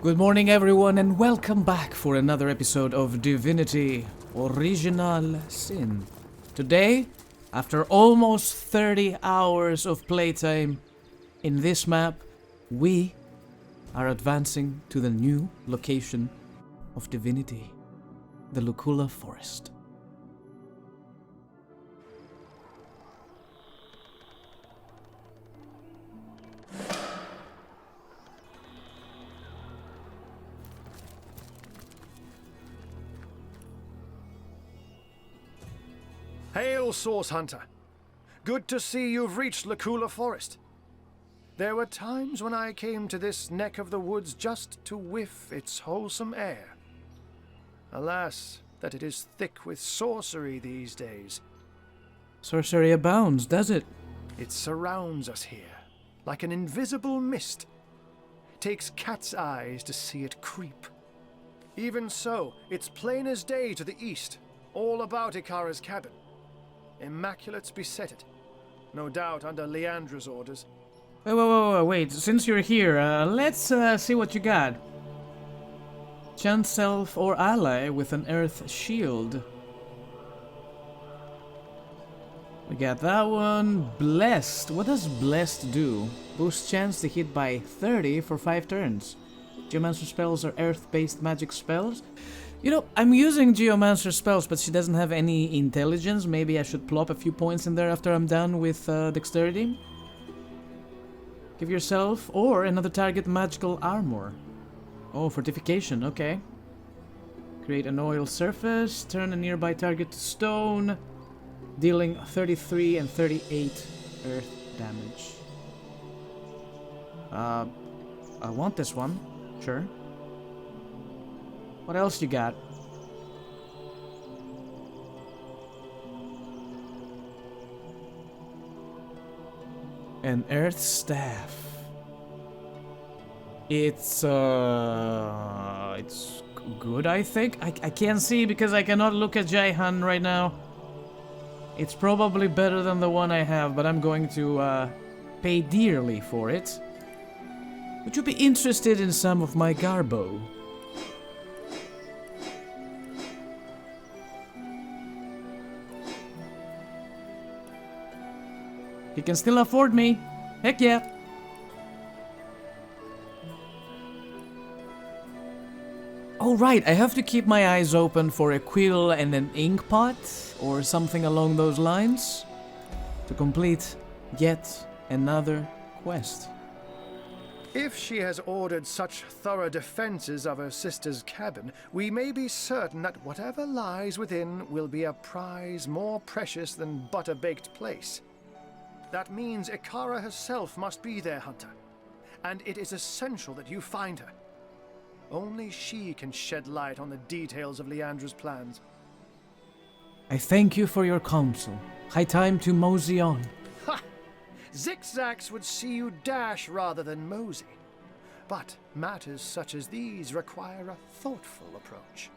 Good morning everyone and welcome back for another episode of Divinity Original Sin. Today, after almost 30 hours of playtime in this map, we are advancing to the new location of Divinity, the Lucula Forest. Hail, Source Hunter. Good to see you've reached Lucula Forest. There were times when I came to this neck of the woods just to whiff its wholesome air. Alas, that it is thick with sorcery these days. Sorcery abounds, does it? It surrounds us here, like an invisible mist. Takes cat's eyes to see it creep. Even so, it's plain as day to the east, all about Ikara's cabin. Immaculates beset it, no doubt under Leandra's orders. Wait, since you're here, let's see what you got. Chant self or ally with an earth shield. We got that one. Blessed. What does Blessed do? Boosts chance to hit by 30 for 5 turns. Geomancer spells are earth-based magic spells. You know, I'm using Geomancer spells, but she doesn't have any intelligence. Maybe I should plop a few points in there after I'm done with dexterity. Give yourself or another target magical armor. Oh, fortification, okay. Create an oil surface, turn a nearby target to stone, dealing 33 and 38 earth damage. I want this one, sure. What else you got? An earth staff. It's good, I think. I can't see because I cannot look at Jaihan right now. It's probably better than the one I have, but I'm going to pay dearly for it. Would you be interested in some of my garbo? He can still afford me. Heck yeah. Oh right, I have to keep my eyes open for a quill and an ink pot, or something along those lines, to complete yet another quest. If she has ordered such thorough defenses of her sister's cabin, we may be certain that whatever lies within will be a prize more precious than butter-baked plaice. That means Ikara herself must be there, Hunter. And it is essential that you find her. Only she can shed light on the details of Leandra's plans. I thank you for your counsel. High time to mosey on. Ha! Zigzags would see you dash rather than mosey. But matters such as these require a thoughtful approach.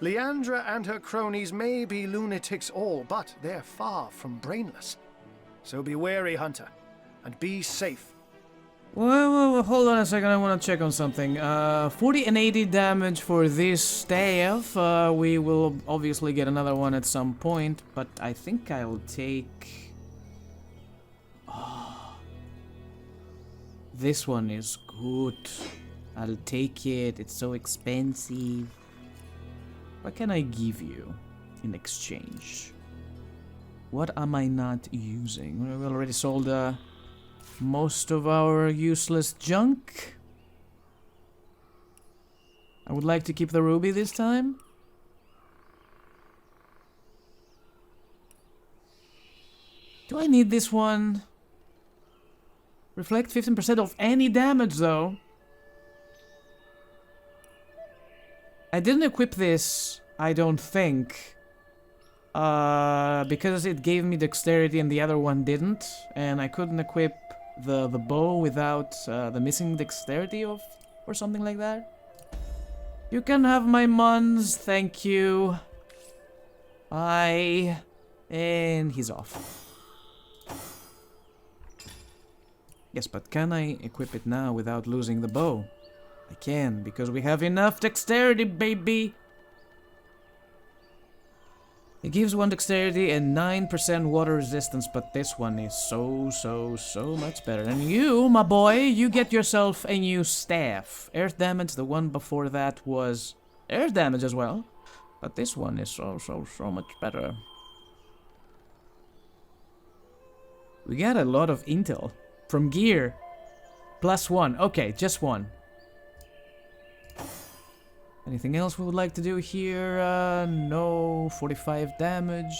Leandra and her cronies may be lunatics all, but they're far from brainless. So be wary, Hunter, and be safe. Well, hold on a second, I want to check on something. 40 and 80 damage for this staff. We will obviously get another one at some point, but I think I'll take... Oh, this one is good. I'll take it, it's so expensive. What can I give you in exchange? What am I not using? We already sold most of our useless junk. I would like to keep the ruby this time. Do I need this one? Reflect 15% of any damage though. I didn't equip this, I don't think. Because it gave me dexterity and the other one didn't, and I couldn't equip the bow without the missing dexterity of or something like that. You can have my muns, thank you. Bye. And he's off. Yes, but can I equip it now without losing the bow? I can, because we have enough dexterity, baby! It gives 1 dexterity and 9% water resistance, but this one is so much better. And you, my boy, you get yourself a new staff. Earth damage, the one before that was earth damage as well. But this one is so much better. We got a lot of intel. From gear. +1. Okay, just 1. Anything else we would like to do here? No. 45 damage.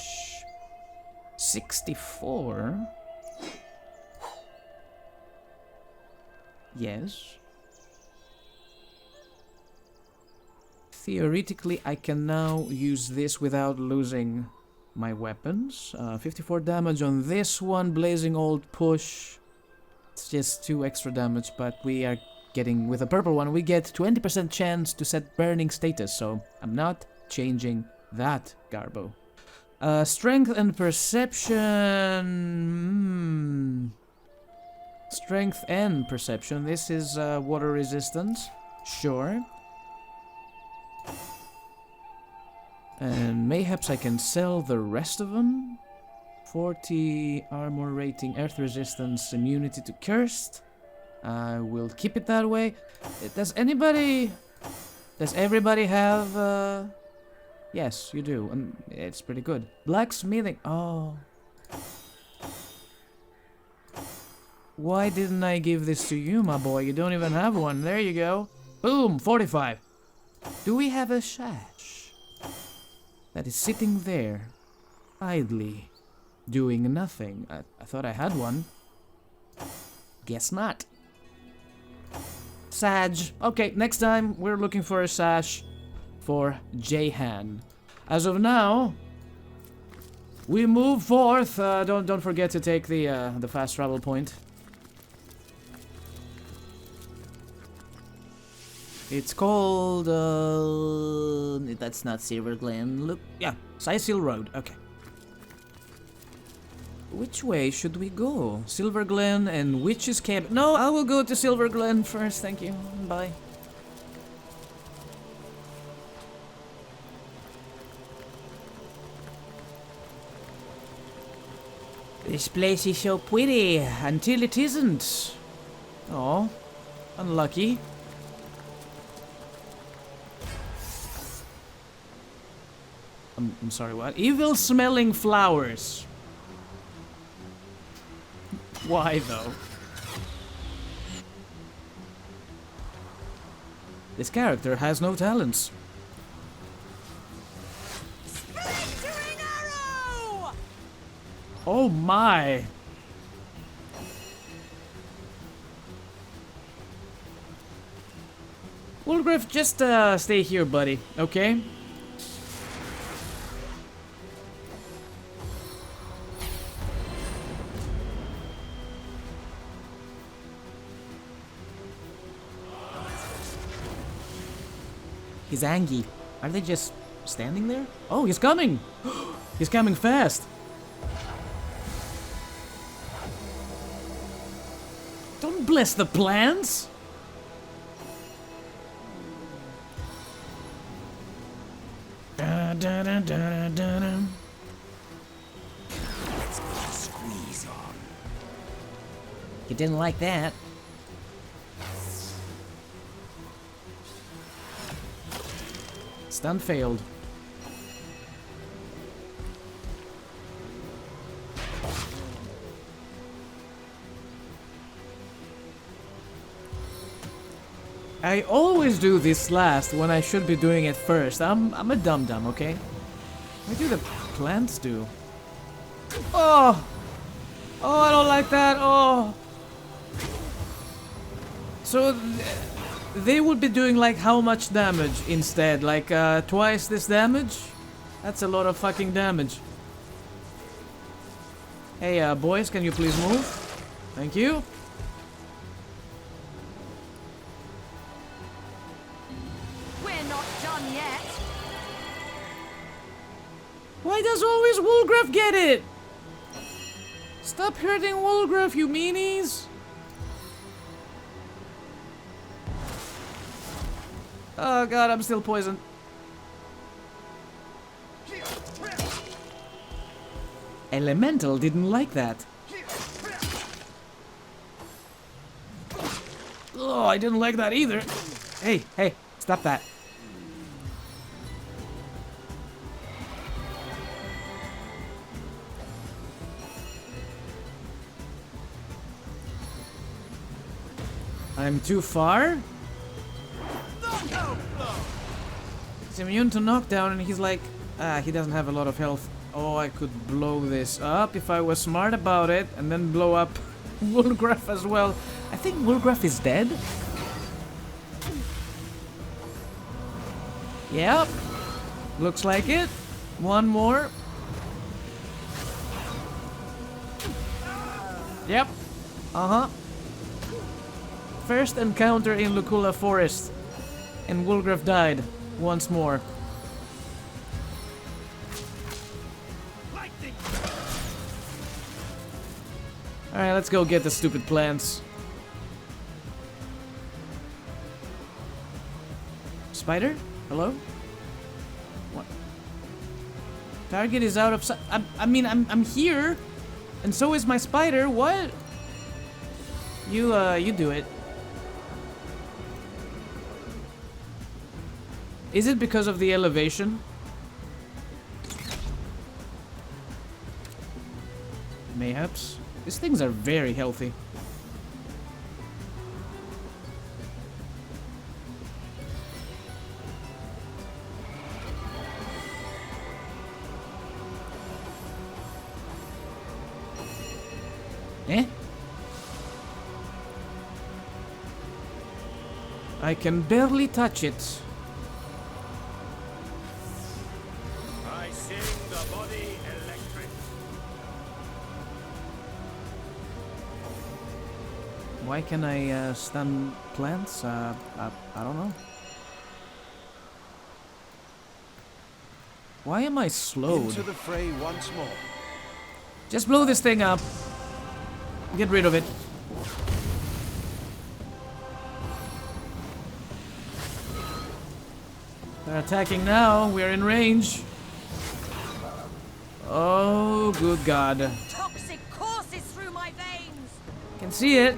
64. Yes. Theoretically, I can now use this without losing my weapons. 54 damage on this one. Blazing Old Push. It's just 2 extra damage, but we are getting, with a purple one, we get 20% chance to set burning status, so I'm not changing that, Garbo. Strength and perception... Strength and perception. This is water resistance. Sure. And mayhaps I can sell the rest of them. 40 armor rating, earth resistance, immunity to cursed. I will keep it that way. Does everybody have... Yes, you do, and it's pretty good. Blacksmithing, oh. Why didn't I give this to you, my boy? You don't even have one. There you go. Boom, 45. Do we have a sash that is sitting there, idly, doing nothing? I thought I had one. Guess not. Saj. Okay, next time we're looking for a sash for Jahan. As of now, we move forth. Don't forget to take the fast travel point. It's called that's not Silver Glen. Look, yeah, Sicil Road. Okay. Which way should we go? Silver Glen and Witch's Camp. No, I will go to Silver Glen first, thank you. Bye. This place is so pretty until it isn't. Oh, unlucky. I'm sorry, what? Evil smelling flowers. Why, though? This character has no talents. Splintering arrow! Oh my! Wolgriff, just stay here, buddy, okay? He's angry. Are they just standing there? Oh, he's coming! He's coming fast! Don't bless the plants! Da, da, da, da, da, da. Let's put a squeeze on. You didn't like that. Stun failed. I always do this last when I should be doing it first. I'm a dum-dum, okay? What do the plants do? Oh! Oh, I don't like that. Oh! So... they would be doing like how much damage instead? Like twice this damage? That's a lot of fucking damage. Hey boys, can you please move? Thank you. We're not done yet. Why does always Wolgriff get it? Stop hurting Wolgriff, you meanies! Oh god, I'm still poisoned. Elemental didn't like that. Oh, I didn't like that either. Hey, hey, stop that. I'm too far? He's immune to knockdown and he's like... he doesn't have a lot of health. Oh, I could blow this up if I was smart about it. And then blow up Woolgraf as well. I think Woolgraf is dead. Yep. Looks like it. One more. Yep. Uh-huh. First encounter in Lucula Forest. And Woolgraf died once more. Alright, let's go get the stupid plants. Spider? Hello? What? Target is out of sight. I'm here! And so is my spider, what? You do it. Is it because of the elevation? Mayhaps. These things are very healthy. Eh? I can barely touch it. I sing the body electric. Why can I stun plants? I don't know. Why am I slowed? Into the fray once more. Just blow this thing up. Get rid of it. They're attacking now. We're in range. Oh, good God. Toxic courses through my veins. Can see it.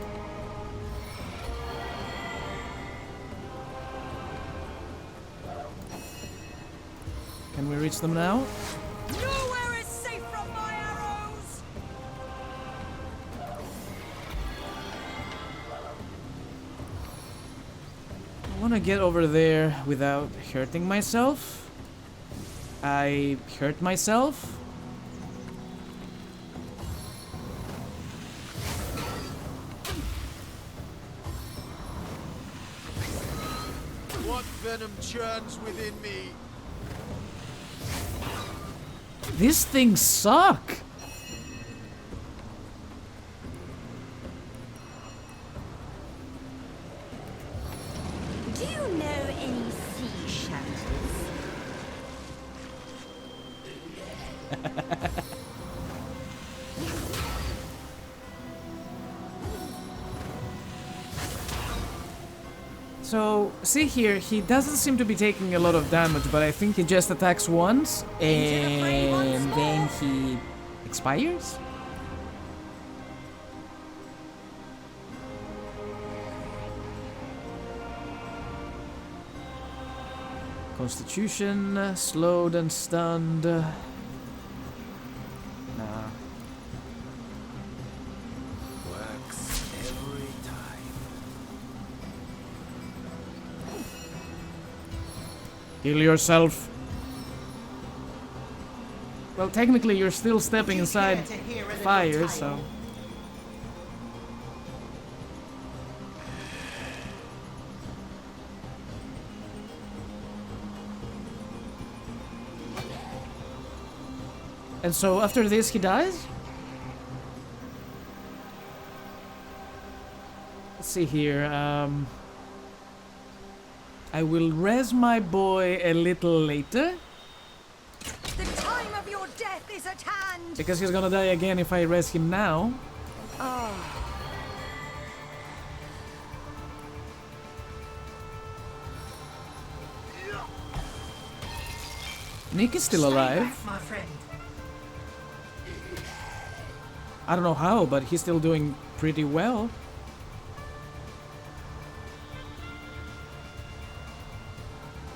Can we reach them now? Nowhere is safe from my arrows. I want to get over there without hurting myself. I hurt myself. What venom churns within me? These things suck. Do you know any sea shanties? So, see here, he doesn't seem to be taking a lot of damage, but I think he just attacks once, and then he expires? Constitution, slowed and stunned. Nah. Works every time. Heal yourself. Well, technically you're still stepping inside fire, so... And so after this he dies? Let's see here, I will res my boy a little later. The time of your death is at hand. Because he's gonna die again if I res him now. Nick is still Stay alive. back, my friend. I don't know how, but he's still doing pretty well.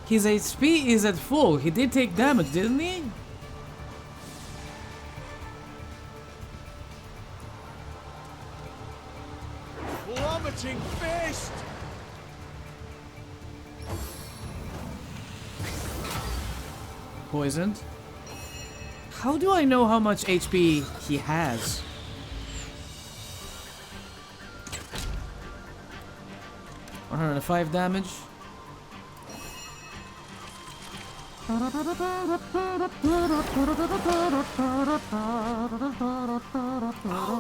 His HP is at full. He did take damage, didn't he? Plummeting fist! Poisoned. How do I know how much HP he has? $105 damage. I'll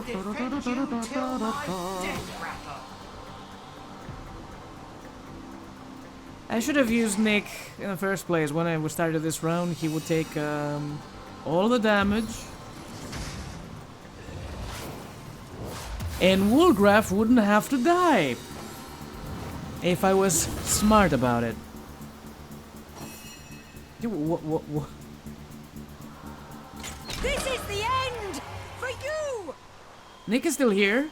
defend you till my death rattle. I should have used Nick in the first place. When I started this round, he would take all the damage. And Woolgraf wouldn't have to die. If I was smart about it. What? This is the end for you. Nick is still here.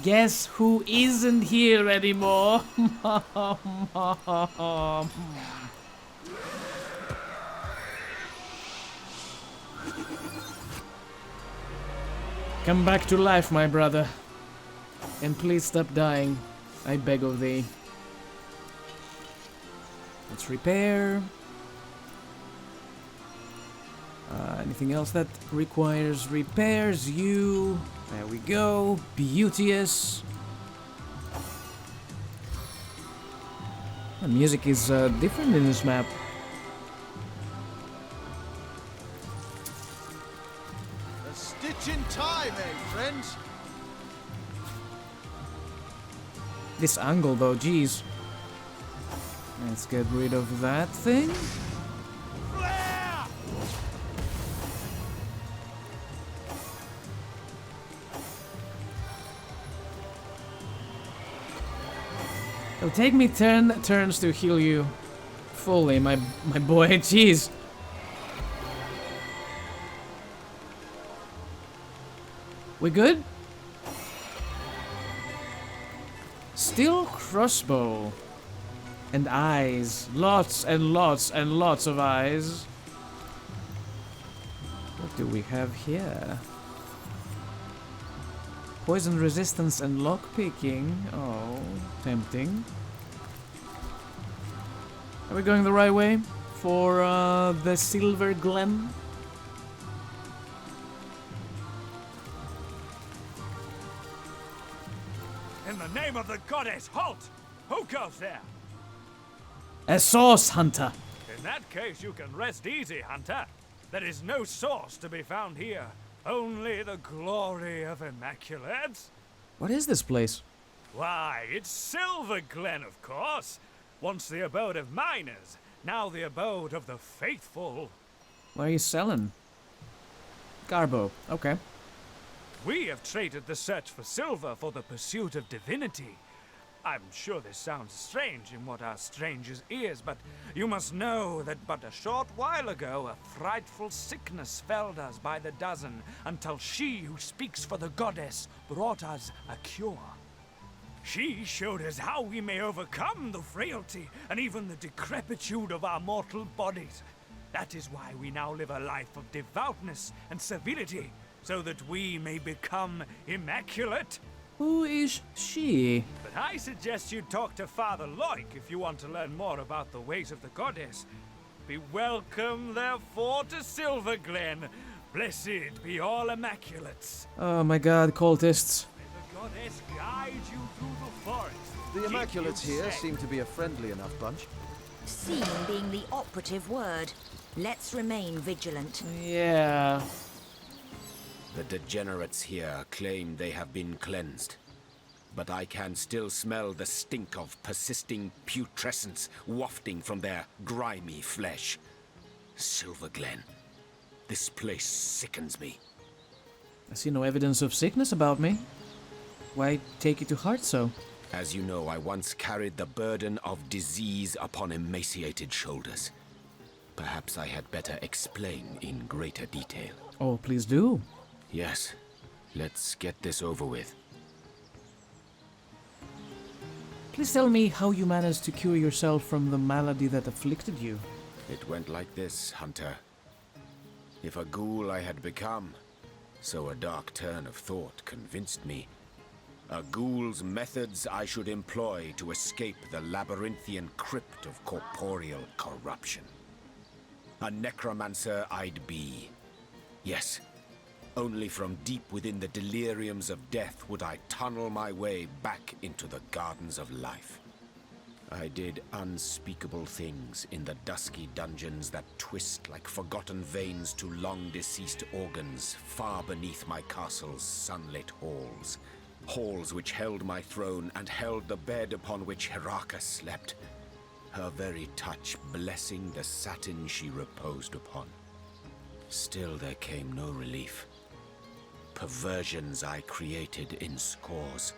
Guess who isn't here anymore? Come back to life, my brother. And please stop dying, I beg of thee. Let's repair. Anything else that requires repairs? You. There we go. Beauteous. The music is different in this map. A stitch in time, eh, friends? This angle though, geez. Let's get rid of that thing. Flare! It'll take me 10 turns to heal you fully, my boy. Jeez. We good? Steel crossbow. And eyes. Lots and lots and lots of eyes. What do we have here? Poison resistance and lockpicking. Oh, tempting. Are we going the right way for the Silver Glen? In the name of the goddess, halt! Who goes there? A source hunter. In that case, you can rest easy, Hunter. There is no source to be found here. Only the glory of Immaculates. What is this place? Why, it's Silver Glen, of course. Once the abode of miners, now the abode of the faithful. What are you selling? Garbo. Okay. We have traded the search for silver for the pursuit of divinity. I'm sure this sounds strange in what are strangers' ears, but you must know that but a short while ago a frightful sickness felled us by the dozen, until she who speaks for the goddess brought us a cure. She showed us how we may overcome the frailty and even the decrepitude of our mortal bodies. That is why we now live a life of devoutness and civility, so that we may become immaculate. Who is she? But I suggest you talk to Father Loic if you want to learn more about the ways of the goddess. Be welcome, therefore, to Silver Glen. Blessed be all Immaculates. Oh my god, cultists. May the goddess guide you through the forest. The keep Immaculates you here safe. seem to be a friendly enough bunch. Seeing being the operative word. Let's remain vigilant. Yeah. The degenerates here claim they have been cleansed. But I can still smell the stink of persisting putrescence wafting from their grimy flesh. Silver Glen. This place sickens me. I see no evidence of sickness about me. Why take it to heart so? As you know, I once carried the burden of disease upon emaciated shoulders. Perhaps I had better explain in greater detail. Oh, please do. Yes, let's get this over with. Please tell me how you managed to cure yourself from the malady that afflicted you. It went like this, Hunter. If a ghoul I had become, so a dark turn of thought convinced me. A ghoul's methods I should employ to escape the labyrinthian crypt of corporeal corruption. A necromancer I'd be. Yes, only from deep within the deliriums of death would I tunnel my way back into the gardens of life. I did unspeakable things in the dusky dungeons that twist like forgotten veins to long-deceased organs far beneath my castle's sunlit halls. Halls which held my throne and held the bed upon which Heraka slept, her very touch blessing the satin she reposed upon. Still there came no relief. Perversions I created in scores,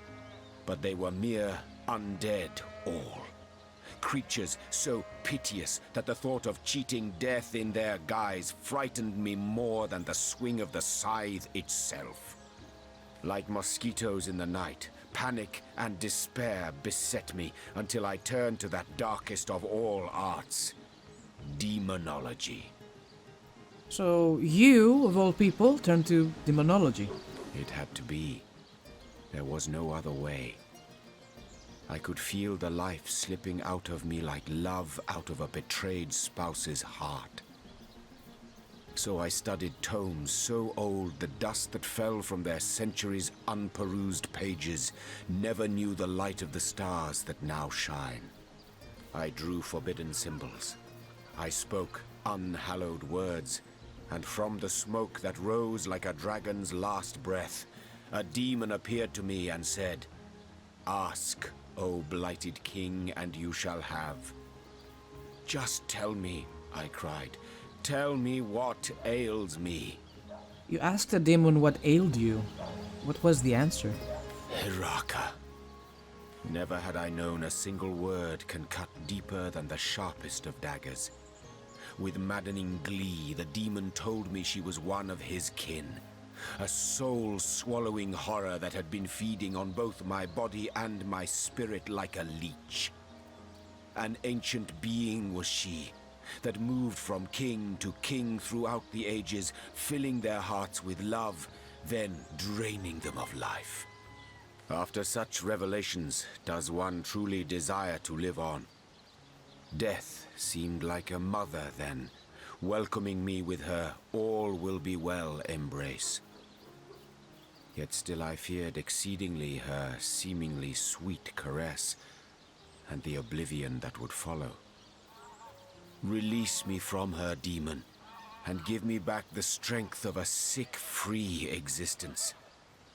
but they were mere undead all. Creatures so piteous that the thought of cheating death in their guise frightened me more than the swing of the scythe itself. Like mosquitoes in the night, panic and despair beset me until I turned to that darkest of all arts, demonology. So you, of all people, turned to demonology. It had to be. There was no other way. I could feel the life slipping out of me like love out of a betrayed spouse's heart. So I studied tomes so old the dust that fell from their centuries' unperused pages never knew the light of the stars that now shine. I drew forbidden symbols. I spoke unhallowed words, and from the smoke that rose like a dragon's last breath, a demon appeared to me and said, "Ask, O blighted king, and you shall have." "Just tell me," I cried. "Tell me what ails me." You asked the demon what ailed you. What was the answer? Heraka. Never had I known a single word can cut deeper than the sharpest of daggers. With maddening glee, the demon told me she was one of his kin. A soul-swallowing horror that had been feeding on both my body and my spirit like a leech. An ancient being was she, that moved from king to king throughout the ages, filling their hearts with love, then draining them of life. After such revelations, does one truly desire to live on? Death seemed like a mother then, welcoming me with her all will be well embrace. Yet still I feared exceedingly her seemingly sweet caress, and the oblivion that would follow. Release me from her, demon, and give me back the strength of a sick, free existence.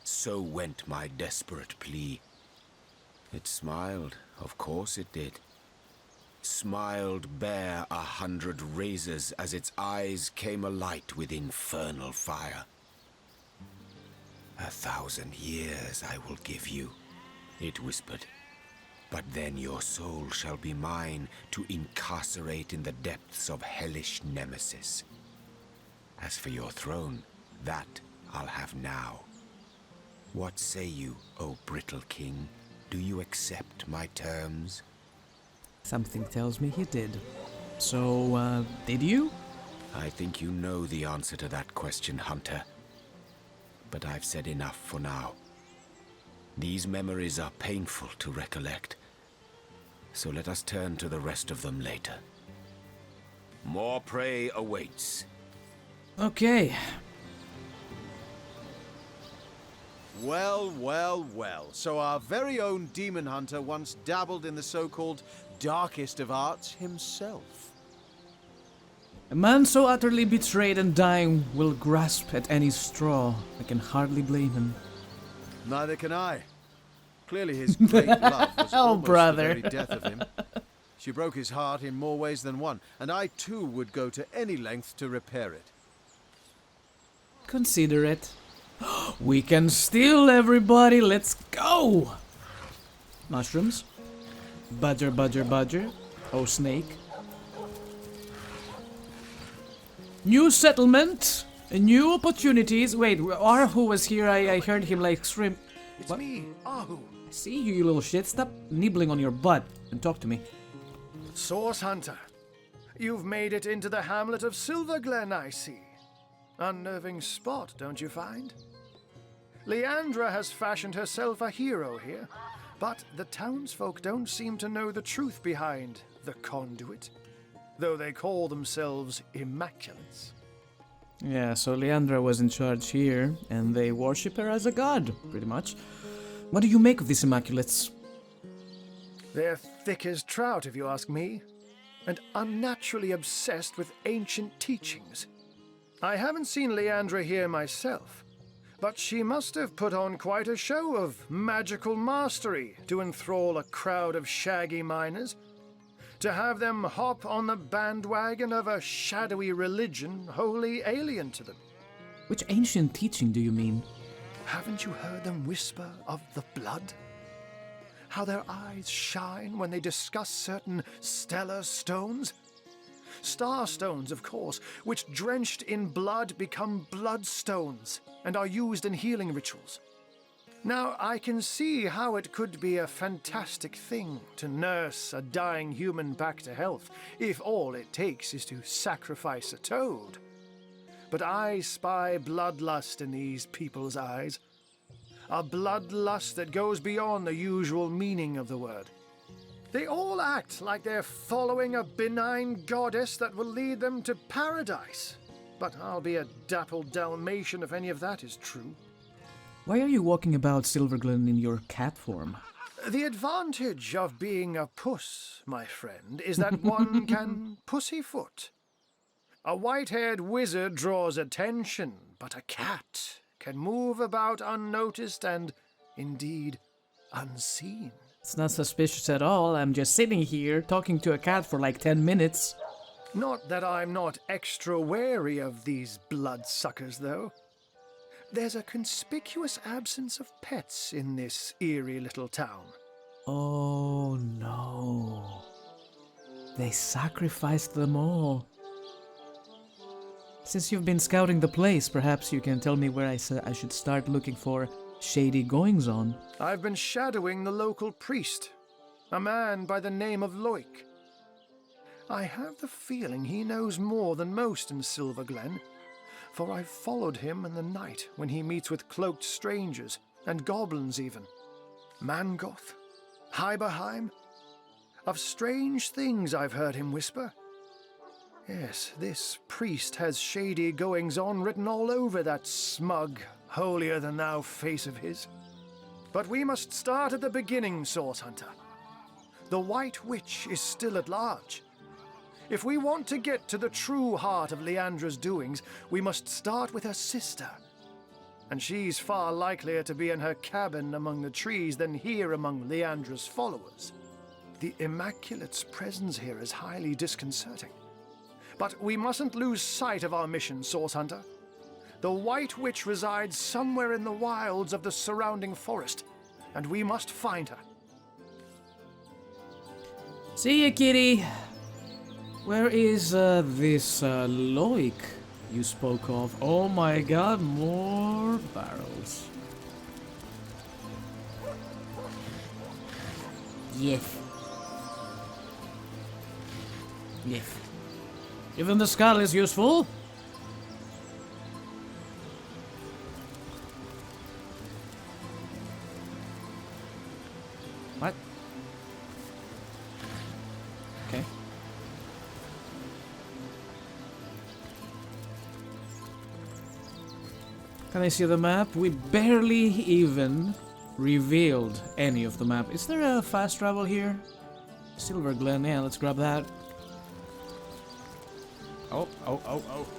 So went my desperate plea. It smiled, of course it did. Smiled bare 100 razors as its eyes came alight with infernal fire. 1,000 years I will give you, it whispered. But then your soul shall be mine to incarcerate in the depths of hellish nemesis. As for your throne, that I'll have now. What say you, O brittle king? Do you accept my terms? Something tells me he did. So, did you? I think you know the answer to that question, Hunter. But I've said enough for now. These memories are painful to recollect. So let us turn to the rest of them later. More prey awaits. Okay. Well, well, well. So our very own demon hunter once dabbled in the so-called darkest of arts himself. A man so utterly betrayed and dying will grasp at any straw. I can hardly blame him. Neither can I. Clearly his great love was Oh, almost brother. the very death of him. She broke his heart in more ways than one, and I too would go to any length to repair it. Consider it. We can steal, everybody. Let's go. Mushrooms. Budger, budger, budger. Oh, snake. New settlement, new opportunities. Wait, Arhu was here. I heard him like scream. It's What? me, Ahu. See you little shit. Stop nibbling on your butt and talk to me. Source Hunter. You've made it into the hamlet of Silverglen, I see. Unnerving spot, don't you find? Leandra has fashioned herself a hero here, but the townsfolk don't seem to know the truth behind the conduit, though they call themselves Immaculates. Yeah, so Leandra was in charge here, and they worship her as a god, pretty much. What do you make of these Immaculates? They're thick as trout, if you ask me, and unnaturally obsessed with ancient teachings. I haven't seen Leandra here myself, but she must have put on quite a show of magical mastery to enthrall a crowd of shaggy miners, to have them hop on the bandwagon of a shadowy religion wholly alien to them. Which ancient teaching do you mean? Haven't you heard them whisper of the blood? How their eyes shine when they discuss certain stellar stones? Star stones, of course, which drenched in blood become bloodstones and are used in healing rituals. Now, I can see how it could be a fantastic thing to nurse a dying human back to health if all it takes is to sacrifice a toad. But I spy bloodlust in these people's eyes. A bloodlust that goes beyond the usual meaning of the word. They all act like they're following a benign goddess that will lead them to paradise. But I'll be a dappled Dalmatian if any of that is true. Why are you walking about Silverglen in your cat form? The advantage of being a puss, my friend, is that one can pussyfoot. A white-haired wizard draws attention, but a cat can move about unnoticed and, indeed, unseen. It's not suspicious at all. I'm just sitting here talking to a cat for like 10 minutes. Not that I'm not extra wary of these bloodsuckers, though. There's a conspicuous absence of pets in this eerie little town. Oh no. They sacrificed them all. Since you've been scouting the place, perhaps you can tell me where I should start looking for shady goings-on. I've been shadowing the local priest, a man by the name of Loik. I have the feeling he knows more than most in Silverglen, for I've followed him in the night when he meets with cloaked strangers, and goblins even. Mangoth, Hyberheim. Of strange things I've heard him whisper. Yes, this priest has shady goings-on written all over that smug, holier-than-thou face of his. But we must start at the beginning, Source Hunter. The White Witch is still at large. If we want to get to the true heart of Leandra's doings, we must start with her sister. And she's far likelier to be in her cabin among the trees than here among Leandra's followers. The Immaculate's presence here is highly disconcerting. But we mustn't lose sight of our mission, Source Hunter. The White Witch resides somewhere in the wilds of the surrounding forest, and we must find her. See ya, kitty. Where is this Loik you spoke of? Oh my god, more barrels. Yes. Yes. Even the skull is useful. What? Okay. Can I see the map? We barely even revealed any of the map. Is there a fast travel here? Silverglen, yeah, let's grab that.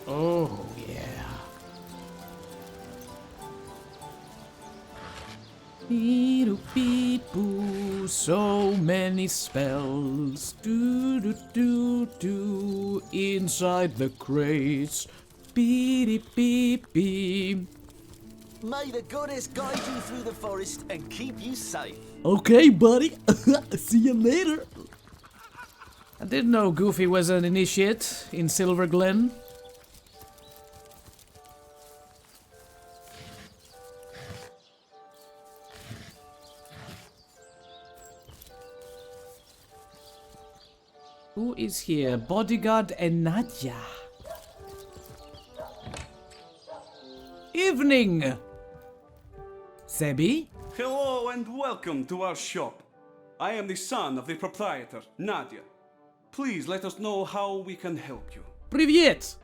Oh, yeah. Beep-boo, so many spells. Do inside the crates. Beep-beep-beep. May the goddess guide you through the forest and keep you safe. Okay, buddy. See you later. I didn't know Goofy was an initiate in Silverglen. Who is here? Bodyguard and Nadia. Evening! Sebi? Hello and welcome to our shop. I am the son of the proprietor, Nadia. Please let us know how we can help you. Привет!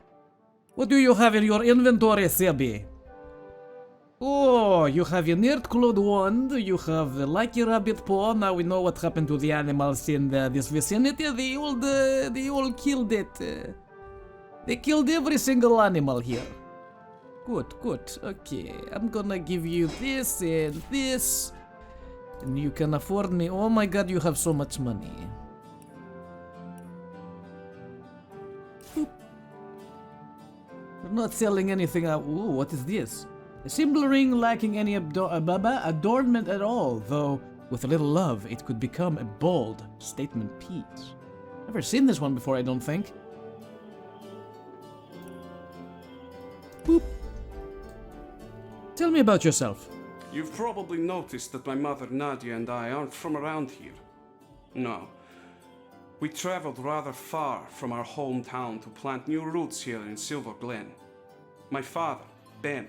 What do you have in your inventory, Sebi? Oh, you have a nerd-clawed wand, you have the lucky rabbit paw. Now we know what happened to the animals in this vicinity. They all killed it. They killed every single animal here. Good, good. Okay, I'm gonna give you this and this. And you can afford me. Oh my god, you have so much money. Boop. We're not selling anything out. Ooh, what is this? A simple ring lacking any adornment at all, though with a little love, it could become a bold statement piece. Never seen this one before, I don't think. Boop. Tell me about yourself. You've probably noticed that my mother Nadia and I aren't from around here. No. We traveled rather far from our hometown to plant new roots here in Silver Glen. My father, Ben,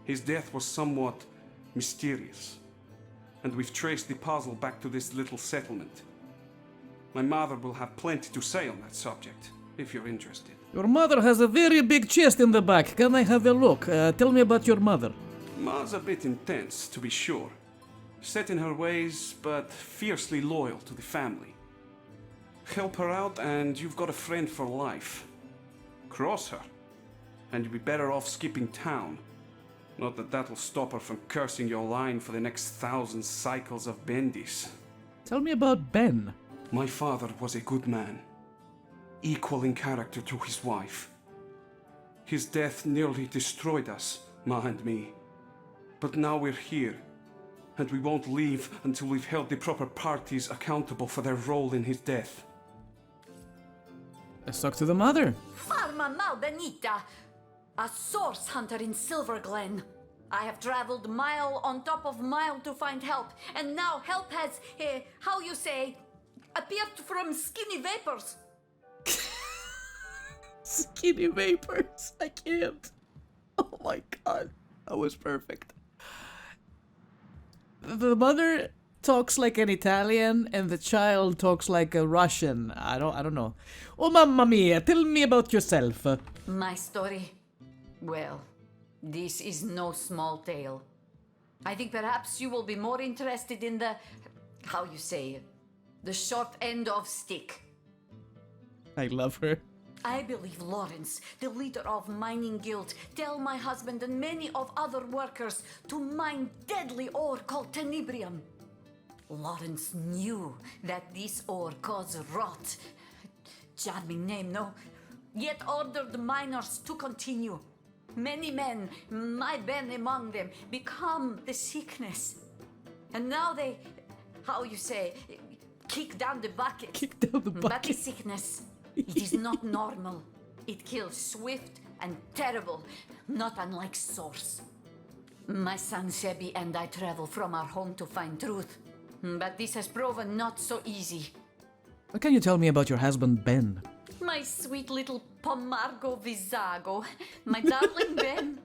his death was somewhat mysterious, and we've traced the puzzle back to this little settlement. My mother will have plenty to say on that subject, if you're interested. Your mother has a very big chest in the back. Can I have a look? Tell me about your mother. Ma's a bit intense, to be sure. Set in her ways, but fiercely loyal to the family. Help her out and you've got a friend for life. Cross her, and you'll be better off skipping town. Not that that'll stop her from cursing your line for the next 1,000 cycles of Bendis. Tell me about Ben. My father was a good man, equal in character to his wife. His death nearly destroyed us, Ma and me. But now we're here, and we won't leave until we've held the proper parties accountable for their role in his death. Let's talk to the mother. Farma Malbenita, a source hunter in Silver Glen. I have traveled mile on top of mile to find help, and now help has, how you say, appeared from skinny vapors. Skinny vapors. I can't. Oh my god. That was perfect. The mother talks like an Italian and the child talks like a Russian. I don't know. Oh mamma mia, tell me about yourself. My story? Well, this is no small tale. I think perhaps you will be more interested in the, how you say, the short end of stick. I love her. I believe Lawrence, the leader of Mining Guild, tell my husband and many of other workers to mine deadly ore called tenebrium. Lawrence knew that this ore caused rot. Charming name, no? Yet ordered the miners to continue. Many men, my Ben among them, become the sickness. And now they, how you say, kick down the bucket. Kick down the But bucket. the sickness, it is not normal. It kills swift and terrible, not unlike Source. My son Sebi and I travel from our home to find truth. But this has proven not so easy. What can you tell me about your husband Ben? My sweet little Pomargo Vizago, my darling Ben.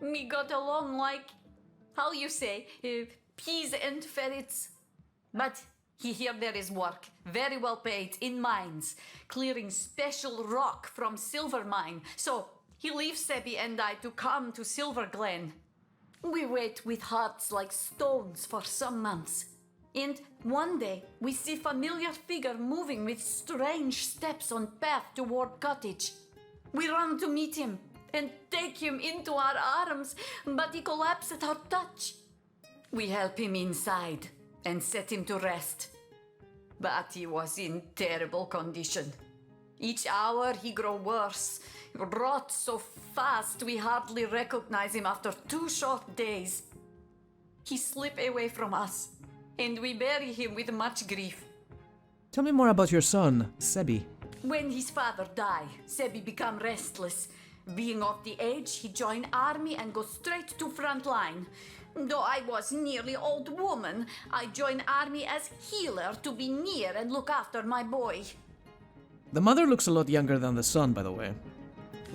We got along like, how you say, peas and ferrets. But here there is work, very well paid, in mines, clearing special rock from Silver Mine. So he leaves Sebi and I to come to Silver Glen. We wait with hearts like stones for some months. And one day, we see familiar figure moving with strange steps on path toward cottage. We run to meet him and take him into our arms, but he collapses at our touch. We help him inside and set him to rest. But he was in terrible condition. Each hour he grow worse, rot so fast we hardly recognize him after 2 short days. He slip away from us, and we bury him with much grief. Tell me more about your son, Sebi. When his father die, Sebi become restless. Being of the age, he join army and go straight to front line. Though I was nearly old woman, I join army as healer to be near and look after my boy. The mother looks a lot younger than the son, by the way.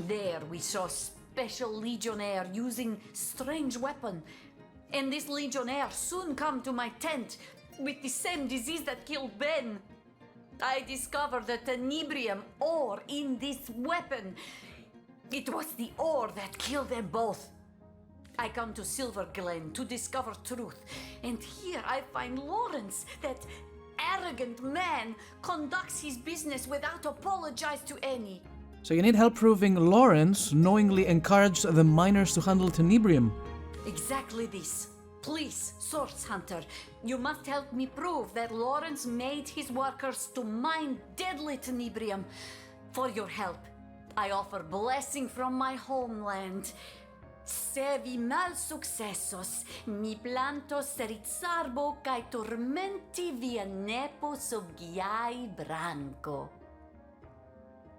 There we saw special legionnaire using strange weapon. And this legionnaire soon come to my tent with the same disease that killed Ben. I discovered the tenebrium ore in this weapon. It was the ore that killed them both. I come to Silver Glen to discover truth, and here I find Lawrence, that arrogant man, conducts his business without apologize to any. So you need help proving Lawrence knowingly encouraged the miners to handle tenebrium. Exactly this. Please, Source Hunter, you must help me prove that Lawrence made his workers to mine deadly tenebrium. For your help, I offer blessing from my homeland. Se vi mal successos, mi plantos rizzarbo cae tormenti via nepo sub ghiai branco.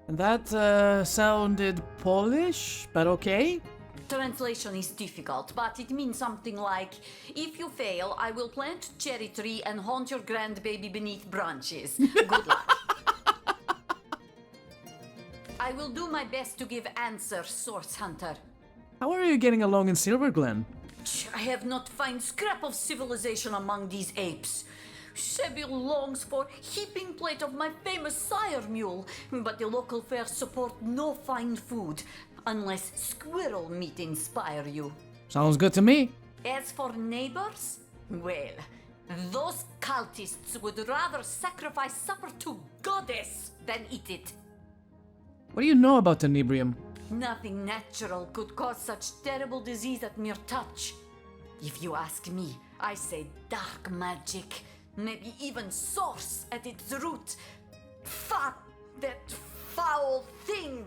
And that sounded Polish, but okay. Translation is difficult, but it means something like, if you fail, I will plant cherry tree and haunt your grandbaby beneath branches. Good luck. I will do my best to give answer, Source Hunter. How are you getting along in Silver Glen? I have not found scrap of civilization among these apes. Sebil longs for heaping plate of my famous sire mule, but the local fairs support no fine food, unless squirrel meat inspire you. Sounds good to me. As for neighbors, well, those cultists would rather sacrifice supper to goddess than eat it. What do you know about tenebrium? Nothing natural could cause such terrible disease at mere touch. If you ask me, I say dark magic, maybe even source at its root. That foul thing!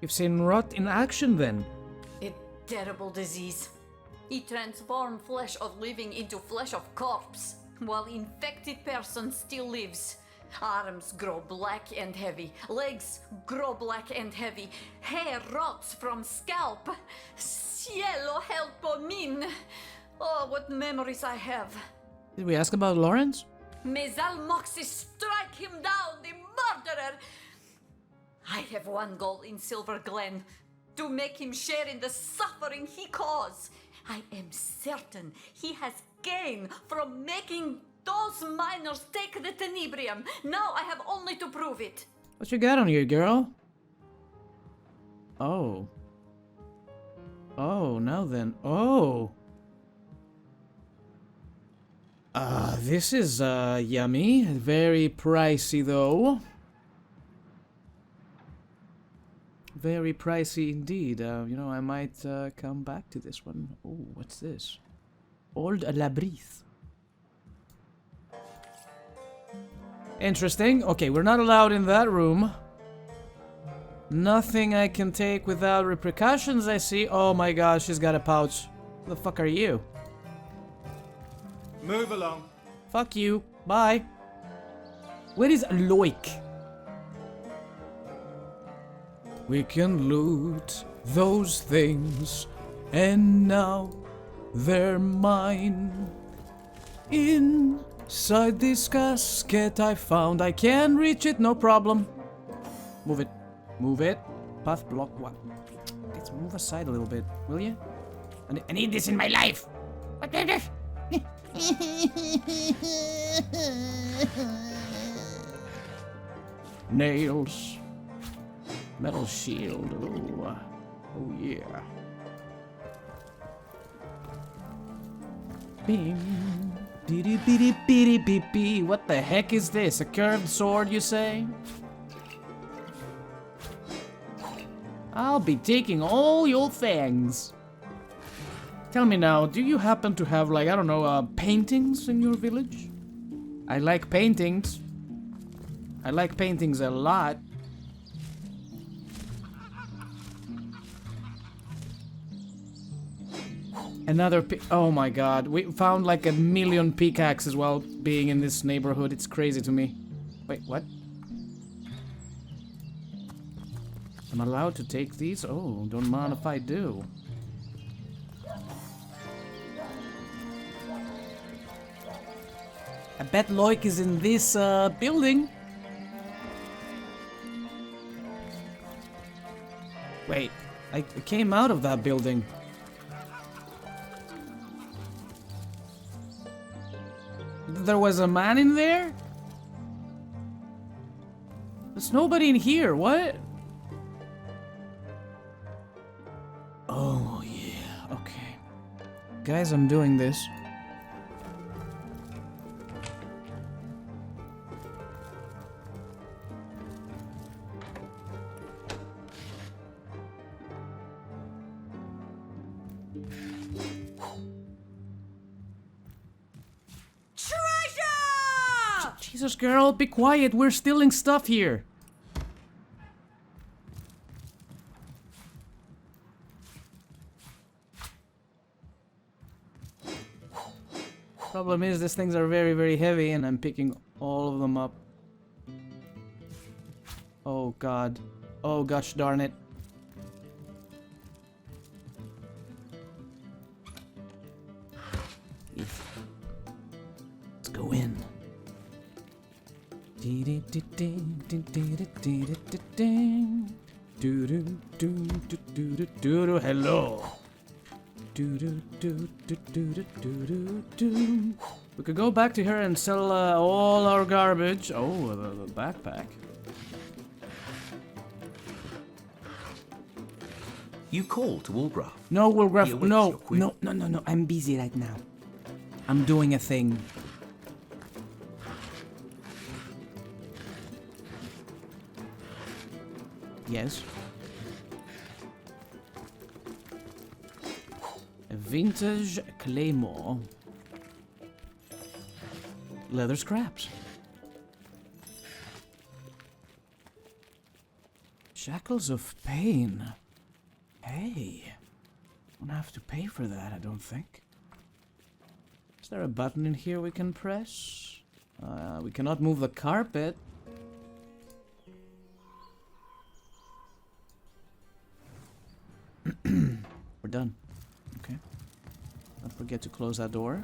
You've seen rot in action then. A terrible disease. It transforms flesh of living into flesh of corpse, while infected person still lives. Arms grow black and heavy, legs grow black and heavy, hair rots from scalp. Cielo helpo min! Oh, what memories I have. Did we ask about Lawrence? Mezal Moxie, strike him down, the murderer! I have one goal in Silver Glen, to make him share in the suffering he caused. I am certain he has gained from making those miners take the tenebrium. Now I have only to prove it. What you got on you, girl? Oh. Oh, now then. Oh. This is, yummy. Very pricey, though. Very pricey indeed. You know, I might, come back to this one. Oh, what's this? Old Labrith. Interesting. Okay, we're not allowed in that room. Nothing I can take without repercussions, I see. Oh my god, she's got a pouch. Who the fuck are you? Move along. Fuck you. Bye. Where is Loic? We can loot those things, and now they're mine. Inside this casket I found. I can reach it, no problem. Move it. Move it. Path block what? Let's move aside a little bit, will you? I need this in my life. Nails. Metal shield. Ooh. Oh yeah. Bing. Beady beady beady beep beep. What the heck is this? A curved sword, you say? I'll be taking all your things. Tell me now, do you happen to have, like, I don't know, paintings in your village? I like paintings. I like paintings a lot. Another oh my god, we found like 1,000,000 pickaxes while being in this neighborhood. It's crazy to me. Wait, what? I'm allowed to take these? Oh, don't mind if I do. I bet Loic is in this building. I came out of that building. There was a man in there? There's nobody in here, what? Oh, yeah, okay. Guys, I'm doing this. Treasure! Jesus, girl, be quiet. We're stealing stuff here. Problem is, these things are very, very heavy, and I'm picking all of them up. Oh, God. Oh, gosh darn it. Let's go in. Hello. We could go back to her and sell all our garbage. Oh, the backpack. You call to Wolgraf? No, Wolgraf. He awaits No, your query. no. I'm busy right now. I'm doing a thing. Yes. A vintage claymore. Leather scraps. Shackles of pain. Hey. Don't have to pay for that, I don't think. Is there a button in here we can press? We cannot move the carpet. We're done. Okay. Don't forget to close that door.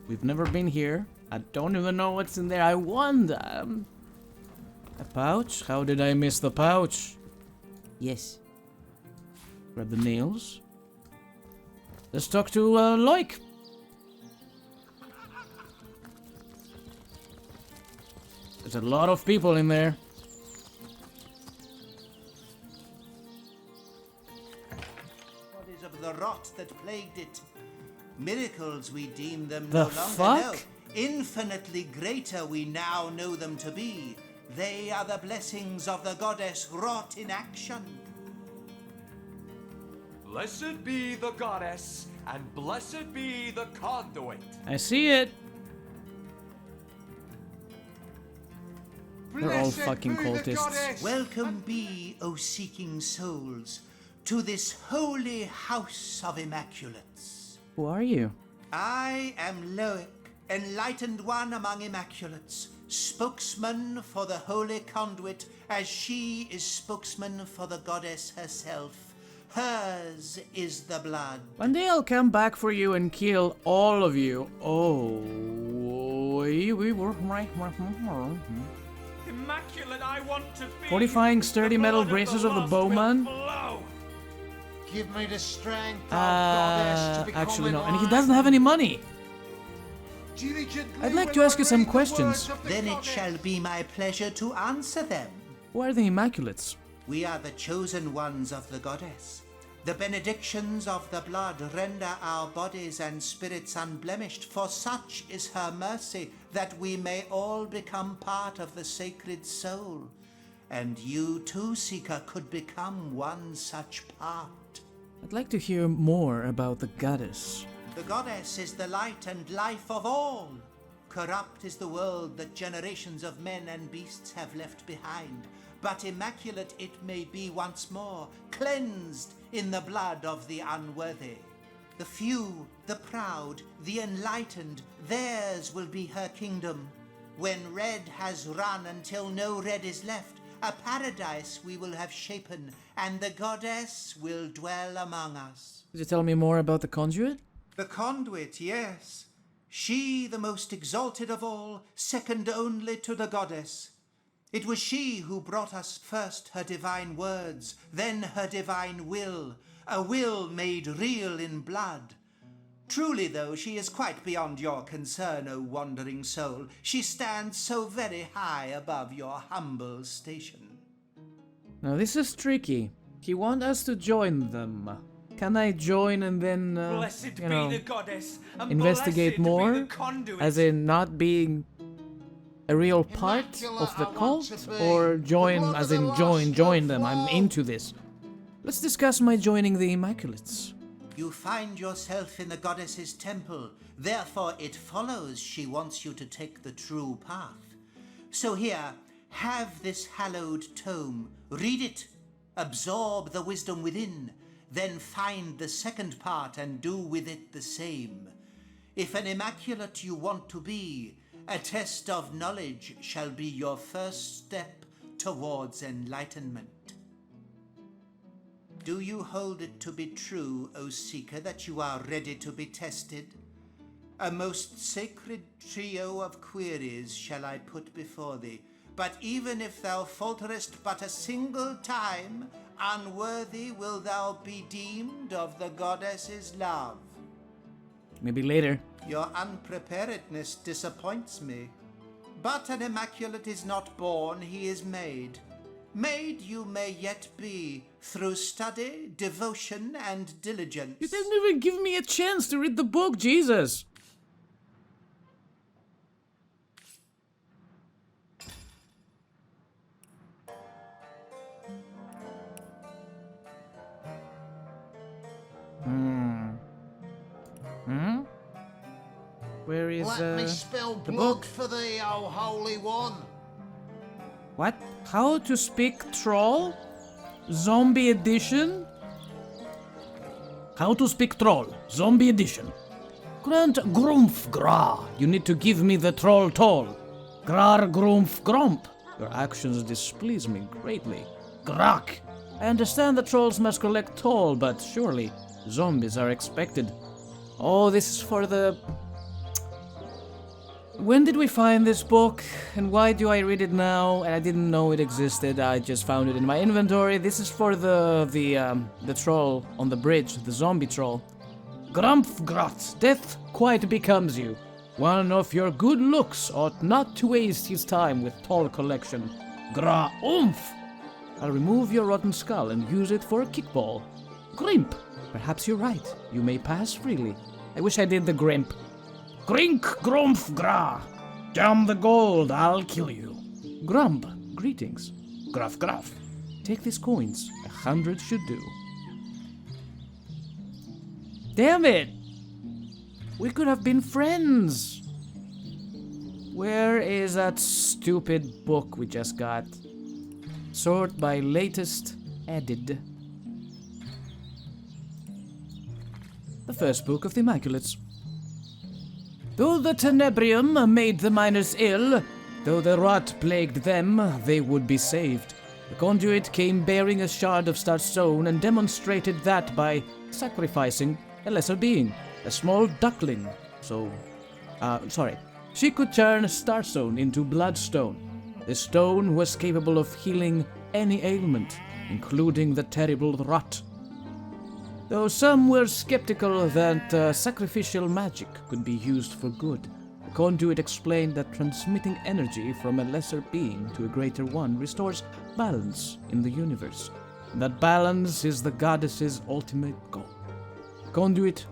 We've never been here. I don't even know what's in there. I wonder. A pouch? How did I miss the pouch? Yes. Grab the nails. Let's talk to Loik. There's a lot of people in there. Bodies of the rot that plagued it. Miracles we deem them The no longer. fuck? No. Infinitely greater we now know them to be. They are the blessings of the goddess wrought in action. Blessed be the goddess, and blessed be the conduit. I see it. They're all fucking cultists. Welcome be, O seeking souls, to this holy house of immaculates. Who are you? I am Loic, enlightened one among immaculates, spokesman for the holy conduit, as she is spokesman for the goddess herself. Hers is the blood. One day I'll come back for you and kill all of you. Oh, we were Immaculate, I want to be. fortifying sturdy The metal blood braces the of the lost bowman. will flow. Give me the strength of goddess to become Actually no, an and he eye. doesn't have any money. Diligently I'd like will to ask I you some read the questions. words of the Then it goddess. shall be my pleasure to answer them. Who are the Immaculates? We are the chosen ones of the goddess. The benedictions of the blood render our bodies and spirits unblemished, for such is her mercy, that we may all become part of the sacred soul. And you too, Seeker, could become one such part. I'd like to hear more about the goddess. The goddess is the light and life of all. Corrupt is the world that generations of men and beasts have left behind. But immaculate it may be once more, cleansed in the blood of the unworthy. The few, the proud, the enlightened, theirs will be her kingdom. When red has run until no red is left, a paradise we will have shapen, and the goddess will dwell among us. Could you tell me more about the conduit? The conduit, yes. She, the most exalted of all, second only to the goddess. It was she who brought us first her divine words, then her divine will, a will made real in blood. Truly, though, she is quite beyond your concern, O wandering soul. She stands so very high above your humble station. Now this is tricky. He wants us to join them. Can I join and then, Blessed you be know, the goddess, and investigate blessed be more? the conduit. As in not being a real part of the cult? Or join, as in join them. I'm into this. Let's discuss my joining the Immaculates. You find yourself in the goddess's temple, therefore it follows she wants you to take the true path. So here, have this hallowed tome, read it, absorb the wisdom within, then find the second part and do with it the same. If an immaculate you want to be, a test of knowledge shall be your first step towards enlightenment. Do you hold it to be true, O Seeker, that you are ready to be tested? A most sacred trio of queries shall I put before thee, but even if thou falterest but a single time, unworthy will thou be deemed of the goddess's love. Maybe later. Your unpreparedness disappoints me. But an immaculate is not born, he is made. Made you may yet be, through study, devotion, and diligence. You didn't even give me a chance to read the book, Jesus! Where is, Let me spill the blood book? for thee, O Holy One. What? How to speak troll? Zombie edition? How to speak troll, zombie edition. Grant grumph gra. You need to give me the troll toll. Grar grumph grump. Your actions displease me greatly. Grak. I understand the trolls must collect toll, but surely zombies are expected. Oh, this is for the... When did we find this book, and why do I read it now? And I didn't know it existed. I just found it in my inventory. This is for the troll on the bridge, the zombie troll. Grumpfgrat, death quite becomes you. One of your good looks ought not to waste his time with toll collection. Gra oomph! I'll remove your rotten skull and use it for a kickball. Grimp! Perhaps you're right. You may pass freely. I wish I did the grimp. Grink, grumph, gra. Jam the gold, I'll kill you. Grump, greetings. Gruff, gruff. Take these coins. 100 should do. Damn it! We could have been friends. Where is that stupid book we just got? Sort by latest added. The first book of the Immaculates. Though the tenebrium made the miners ill, though the rot plagued them, they would be saved. The conduit came bearing a shard of starstone and demonstrated that by sacrificing a lesser being, a small duckling. She could turn starstone into bloodstone. The stone was capable of healing any ailment, including the terrible rot. Though some were skeptical that sacrificial magic could be used for good, the conduit explained that transmitting energy from a lesser being to a greater one restores balance in the universe, and that balance is the goddess's ultimate goal. The conduit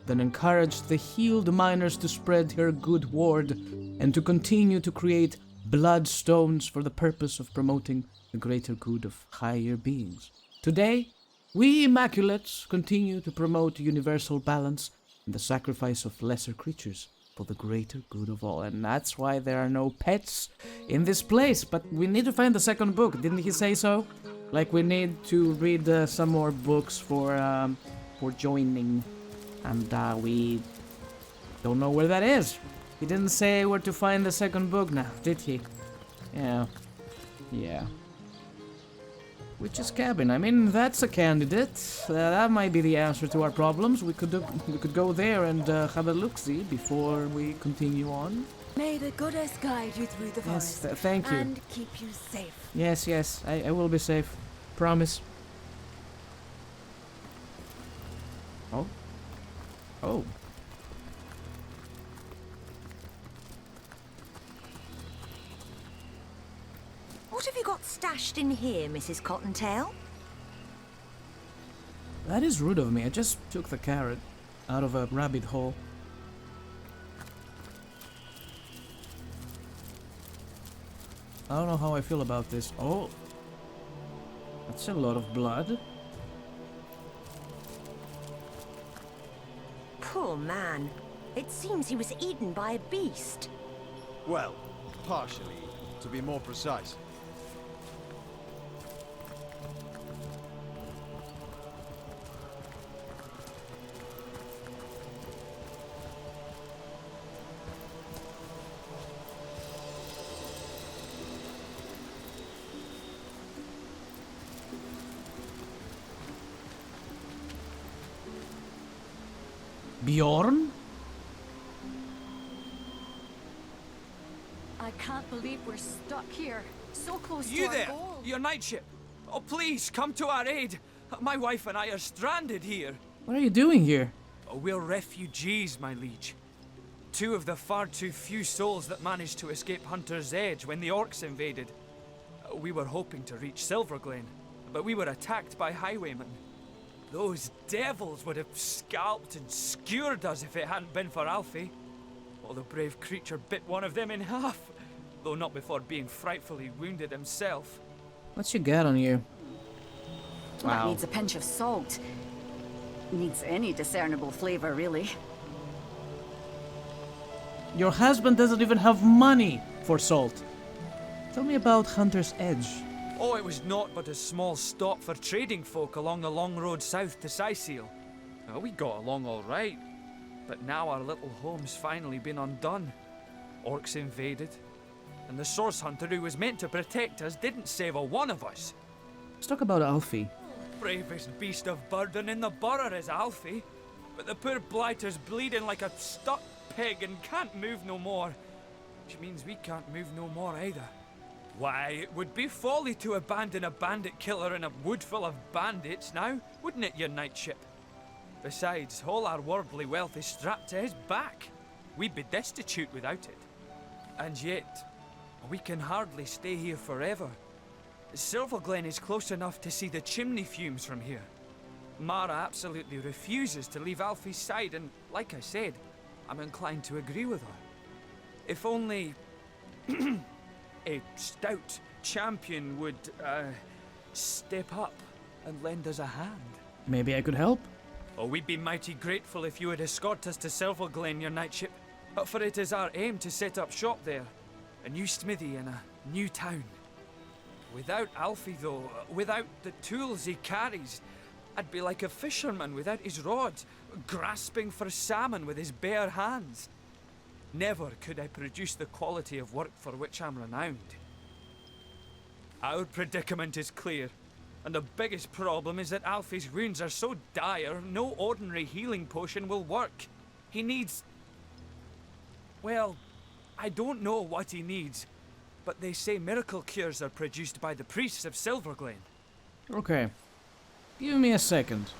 then encouraged the healed miners to spread her good word and to continue to create bloodstones for the purpose of promoting the greater good of higher beings. Today, we Immaculates continue to promote universal balance and the sacrifice of lesser creatures for the greater good of all. And that's why there are no pets in this place. But we need to find the second book. Didn't he say so? Like we need to read some more books for joining. And we don't know where that is. He didn't say where to find the second book now, did he? Yeah. Witch's Cabin. I mean, that's a candidate. That might be the answer to our problems. We could go there and have a look-see before we continue on. May the goddess guide you through the Yes, forest. thank you. And keep you safe. Yes, yes, I will be safe. Promise. Oh. Oh. What have you got stashed in here, Mrs. Cottontail? That is rude of me. I just took the carrot out of a rabbit hole. I don't know how I feel about this. Oh. That's a lot of blood. Poor man. It seems he was eaten by a beast. Well, partially, to be more precise. Bjorn? I can't believe we're stuck here, so close You to there! our goal. Your night ship! Oh, please, come to our aid! My wife and I are stranded here. What are you doing here? Oh, we're refugees, my liege. Two of the far too few souls that managed to escape Hunter's Edge when the orcs invaded. We were hoping to reach Silverglen, but we were attacked by highwaymen. Those devils would have scalped and skewered us if it hadn't been for Alfie. Well, the brave creature bit one of them in half, though not before being frightfully wounded himself. What's you got on you? That Wow. needs a pinch of salt. Needs any discernible flavor, really. Your husband doesn't even have money for salt. Tell me about Hunter's Edge. Oh, it was naught but a small stop for trading folk along the long road south to Sicil. Well, we got along all right, but now our little home's finally been undone. Orcs invaded, and the source hunter who was meant to protect us didn't save a one of us. Let's talk about Alfie. Bravest beast of burden in the borough is Alfie, but the poor blighter's bleeding like a stuck pig and can't move no more, which means we can't move no more either. Why, it would be folly to abandon a bandit killer in a wood full of bandits now, wouldn't it, your knightship? Besides, all our worldly wealth is strapped to his back. We'd be destitute without it. And yet, we can hardly stay here forever. Silverglen is close enough to see the chimney fumes from here. Mara absolutely refuses to leave Alfie's side, and like I said, I'm inclined to agree with her. If only a stout champion would, step up and lend us a hand. Maybe I could help? Oh, we'd be mighty grateful if you would escort us to Silverglen, your knightship. For it is our aim to set up shop there. A new smithy in a new town. Without Alfie, though, without the tools he carries, I'd be like a fisherman without his rod, grasping for salmon with his bare hands. Never could I produce the quality of work for which I'm renowned. Our predicament is clear, and the biggest problem is that Alfie's wounds are so dire, no ordinary healing potion will work. He needs... well, I don't know what he needs, but they say miracle cures are produced by the priests of Silverglen. Okay. Give me a second.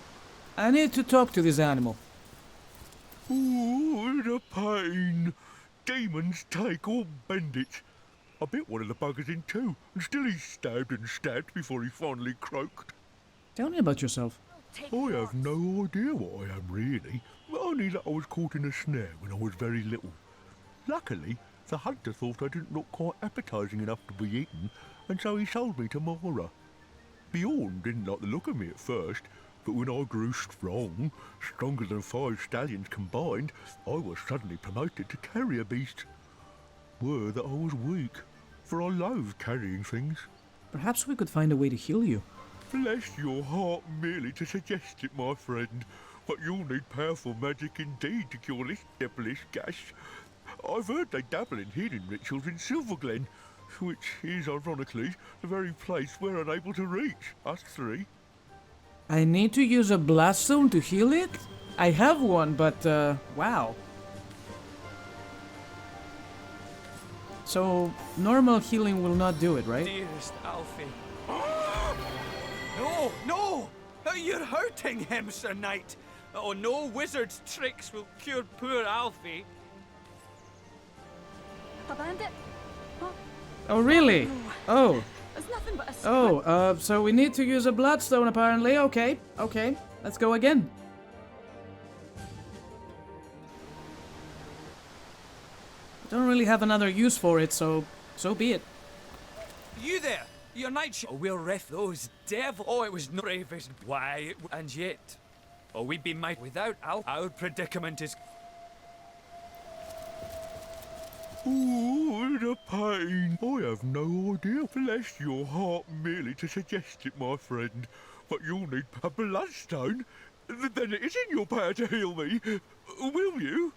I need to talk to this animal. Ooh, the pain. Demons take all bandits. I bit one of the buggers in two, and still he's stabbed and stabbed before he finally croaked. Tell me about yourself. I have no idea what I am really, but only that I was caught in a snare when I was very little. Luckily, the hunter thought I didn't look quite appetizing enough to be eaten, and so he sold me to Mara. Bjorn didn't like the look of me at first, but when I grew strong, stronger than 5 stallions combined, I was suddenly promoted to carrier beast. Were that I was weak, for I loathed carrying things. Perhaps we could find a way to heal you. Bless your heart merely to suggest it, my friend, but you'll need powerful magic indeed to cure this devilish gash. I've heard they dabble in healing rituals in Silverglen, which is, ironically, the very place we're unable to reach, us three. I need to use a blast stone to heal it? I have one, but, wow. So normal healing will not do it, right? Dearest Alfie. No, no! You're hurting him, Sir Knight. Oh, no wizard's tricks will cure poor Alfie. A bandit? Oh, Oh, really? Oh. it's nothing but a Oh, so we need to use a bloodstone apparently. Okay, okay. Let's go again. Don't really have another use for it, so be it. You there! Your knightship! Oh, we'll ref those devil. Oh, it was no bravest. Why, and yet. Oh, we'd be might without our predicament is. Oh, the pain. I have no idea. Bless your heart merely to suggest it, my friend. But you'll need a bloodstone. Then it is in your power to heal me. Will you?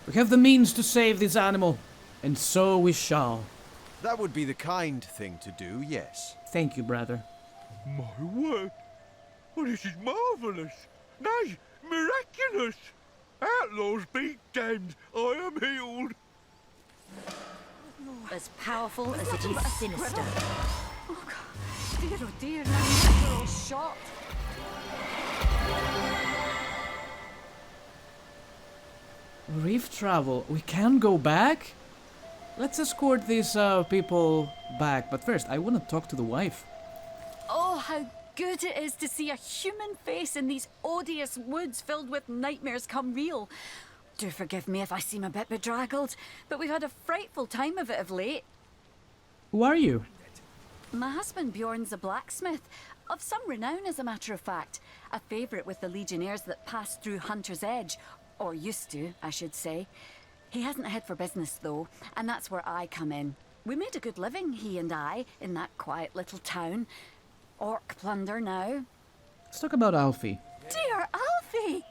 We have the means to save this animal, and so we shall. That would be the kind thing to do, yes. Thank you, brother. My word. Well, this is marvellous. Nay, miraculous. Outlaws be damned. I am healed. As powerful as it is sinister. Oh, God. Dear, oh dear, now we're all shot. Reef travel. We can go back? Let's escort these people back. But first, I want to talk to the wife. Oh, how good it is to see a human face in these odious woods filled with nightmares come real. Do forgive me if I seem a bit bedraggled, but we've had a frightful time of it of late. Who are you? My husband Bjorn's a blacksmith, of some renown as a matter of fact. A favourite with the legionnaires that passed through Hunter's Edge. Or used to, I should say. He hasn't a head for business, though, and that's where I come in. We made a good living, he and I, in that quiet little town. Orc plunder now. Let's talk about Alfie. Dear Alfie!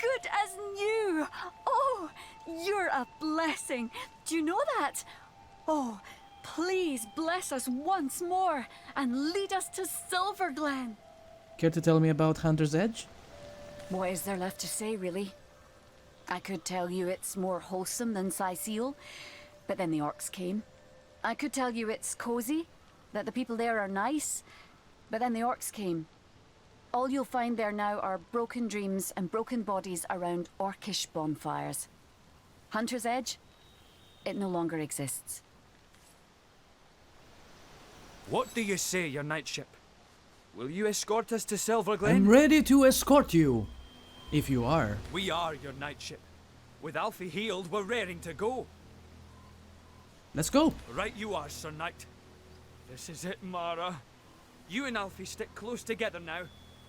Good as new! Oh, you're a blessing. Do you know that? Oh, please bless us once more and lead us to Silverglen. Care to tell me about Hunter's Edge? What is there left to say, really? I could tell you it's more wholesome than Syceal, but then the orcs came. I could tell you it's cozy, that the people there are nice, but then the orcs came. All you'll find there now are broken dreams and broken bodies around orcish bonfires. Hunter's Edge? It no longer exists. What do you say, your knightship? Will you escort us to Silverglen? I'm ready to escort you. If you are. We are your knightship. With Alfie healed, we're raring to go. Let's go. Right you are, Sir Knight. This is it, Mara. You and Alfie stick close together now.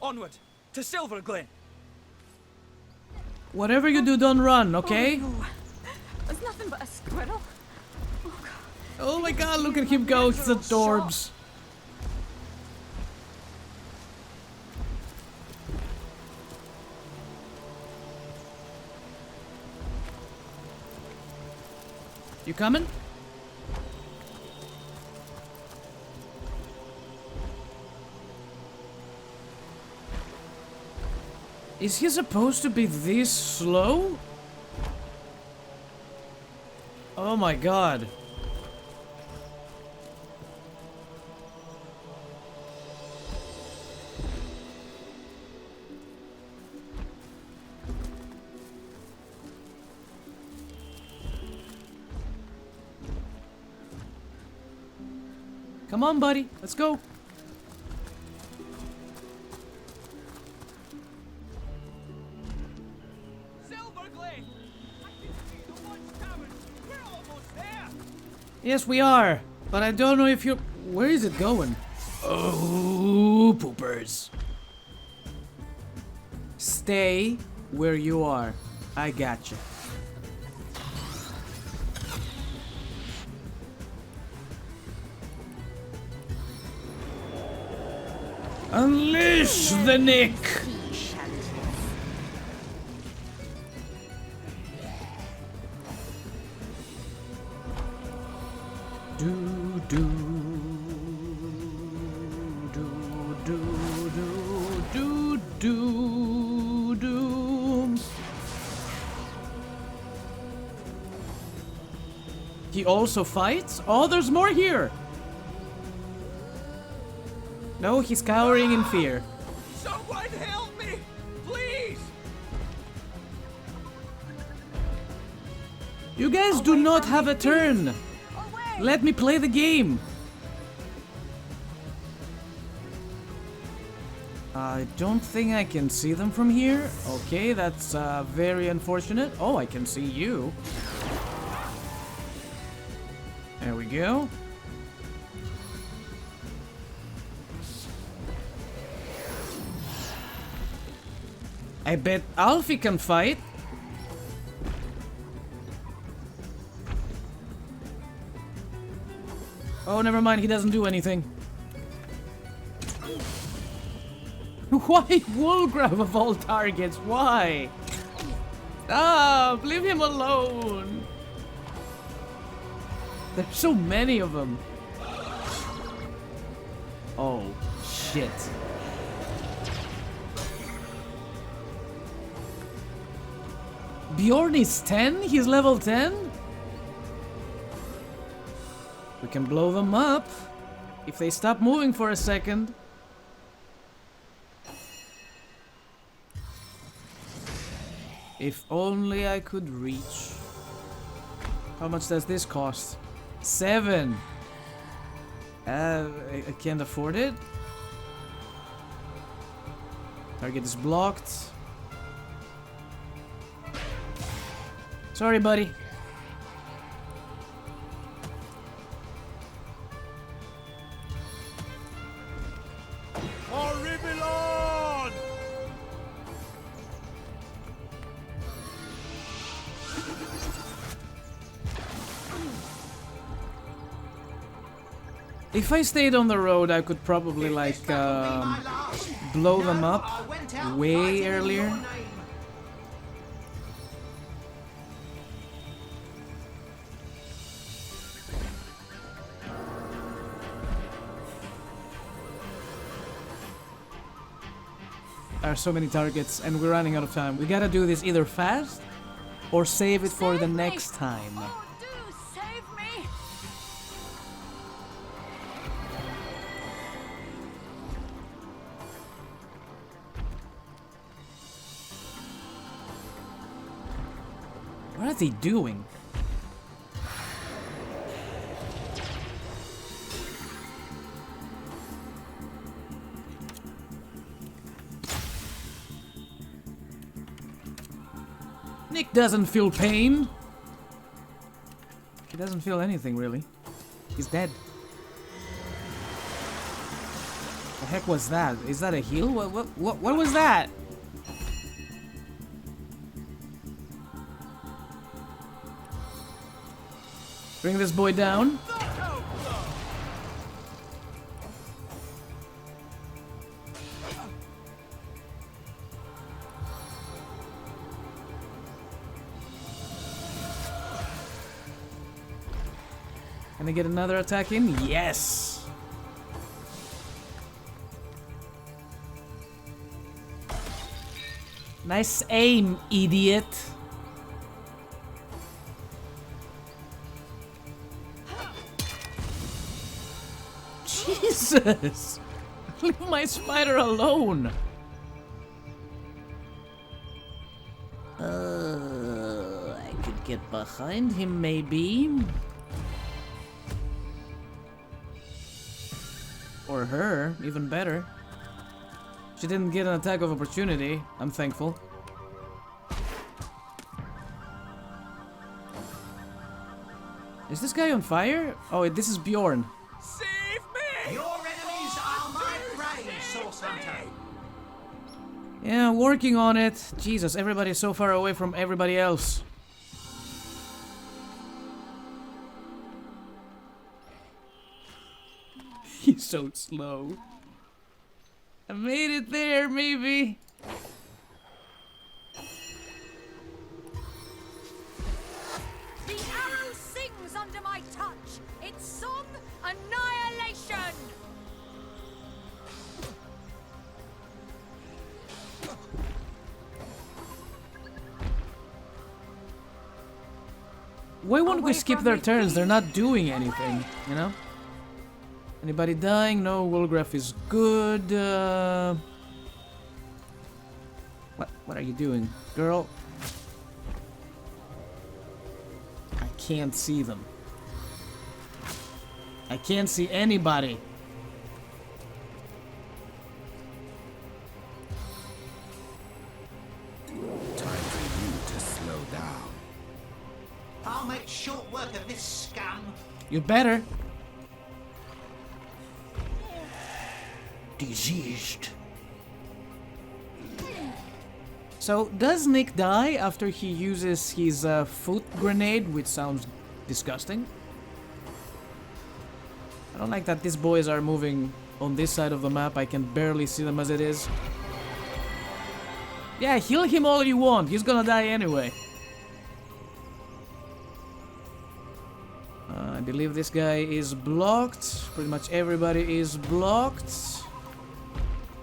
Onward, to Silverglen. Whatever you do, don't run, okay? Oh, no. It's nothing but a squirrel. Oh, God. Oh my God, look at him go. He's adorbs. You coming? Is he supposed to be this slow? Oh my God. Come on, buddy. Let's go. Silverglen! I can see the watchtower. We're almost there. Yes, we are. But I don't know if you're... Where is it going? Oh, poopers. Stay where you are. I gotcha. Unleash the Nick! Do do do do do do do do. He also fights? Oh, there's more here! No, he's cowering in fear. Someone help me! Please! You guys do not have a turn! Let me play the game! I don't think I can see them from here. Okay, that's very unfortunate. Oh, I can see you. There we go. I bet Alfie can fight. Oh, never mind, he doesn't do anything. Why wool grab of all targets? Why? Stop! Leave him alone! There's so many of them. Oh, shit. Bjorn is 10? He's level 10? We can blow them up if they stop moving for a second. If only I could reach. How much does this cost? 7. I can't afford it. Target is blocked. Sorry, buddy. Horribilon! If I stayed on the road, I could probably like blow them up way earlier. There are so many targets and we're running out of time. We gotta do this either fast or save it for the next time. Oh, do save me! What are they doing? Nick doesn't feel pain. He doesn't feel anything, really. He's dead. The heck was that? Is that a heal? What was that? Bring this boy down. Can I get another attack in? Yes! Nice aim, idiot. Jesus! Leave my spider alone! I could get behind him, maybe. Or her, even better. She didn't get an attack of opportunity. I'm thankful. Is this guy on fire? Oh, wait, this is Bjorn. Save me! Your enemies are my prey, Source Hunter. Yeah, working on it. Jesus, everybody's so far away from everybody else. He's so slow. I made it there, maybe. The arrow sings under my touch. Its song, annihilation. Why won't we Away skip from their me, turns? They're please. not doing anything, you know? Anybody dying? No, Wolgraf is good. What are you doing, girl? I can't see them. I can't see anybody. Time for you to slow down. I'll make short work of this scam. You better. Diseased. So, does Nick die after he uses his foot grenade, which sounds disgusting? I don't like that these boys are moving on this side of the map. I can barely see them as it is. Yeah, heal him all you want. He's gonna die anyway. I believe this guy is blocked. Pretty much everybody is blocked.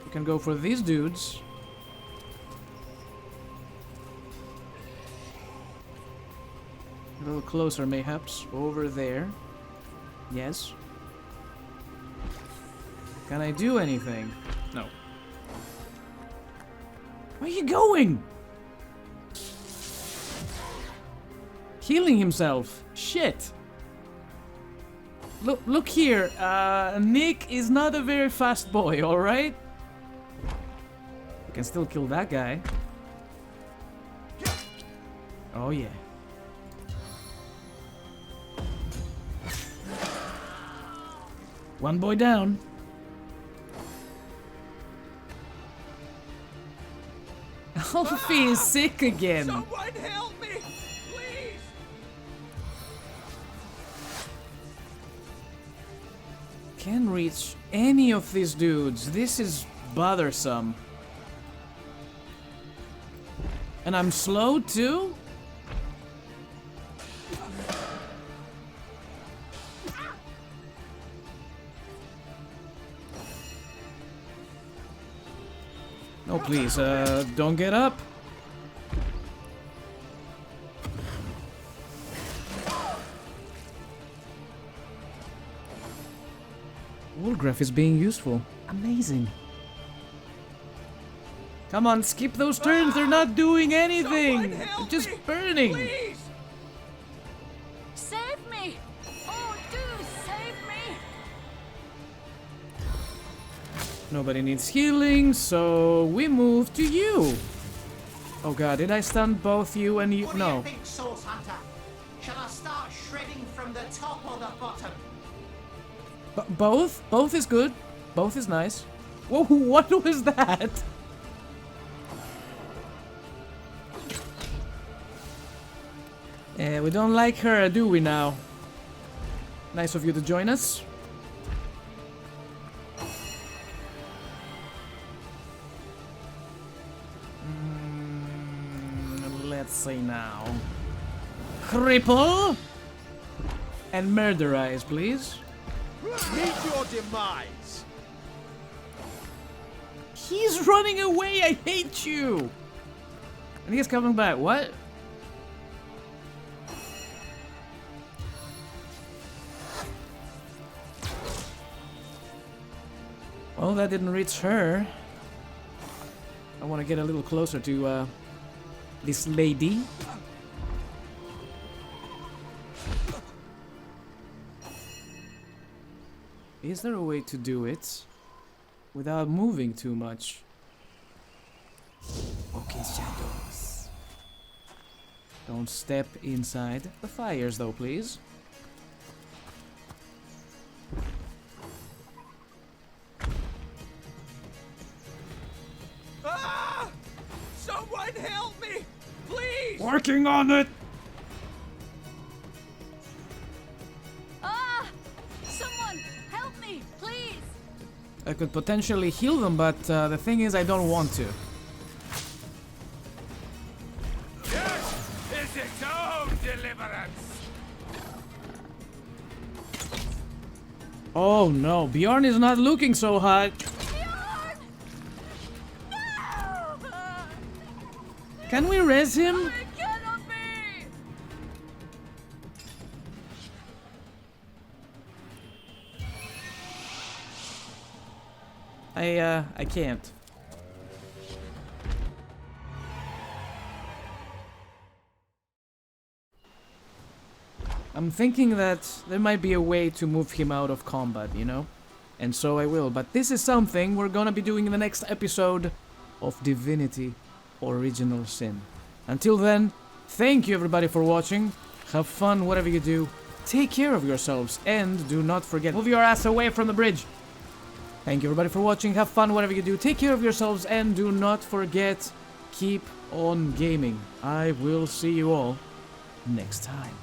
You can go for these dudes. A little closer, mayhaps. Over there. Yes. Can I do anything? No. Where are you going? Healing himself. Shit. Look here. Nick is not a very fast boy, alright? You can still kill that guy. Oh yeah. One boy down. Alfie is sick again. Someone help me, please! Can't reach any of these dudes. This is bothersome. And I'm slow too? No, please, don't get up. Wolgraf is being useful. Amazing. Come on, skip those turns. They're not doing anything. They're just burning. Please! Save me! Oh, do save me! Nobody needs healing, so we move to you. Oh god, did I stun both you and you? What do No. you think, Source Hunter? Shall I start shredding from the top or the bottom? Both? Both is good. Both is nice. Whoa, what was that? We don't like her, do we now? Nice of you to join us. Let's see now. Cripple! And murderize, please. Meet your demise! He's running away, I hate you! And he's coming back, what? Well, that didn't reach her. I want to get a little closer to this lady. Is there a way to do it without moving too much? Okay, shadows. Don't step inside the fires though, please. Ah! Someone help me, please! Working on it! Ah! Someone help me, please! I could potentially heal them, but the thing is I don't want to. This is its own deliverance! Oh no, Bjorn is not looking so hot. Bjorn! No! Can we res him? It cannot be! I can't. I'm thinking that there might be a way to move him out of combat, you know? And so I will, but this is something we're gonna be doing in the next episode of Divinity Original Sin. Until then, thank you everybody for watching. Have fun whatever you do. Take care of yourselves and do not forget, move your ass away from the bridge. Thank you everybody for watching. Have fun whatever you do. Take care of yourselves and do not forget, keep on gaming. I will see you all next time.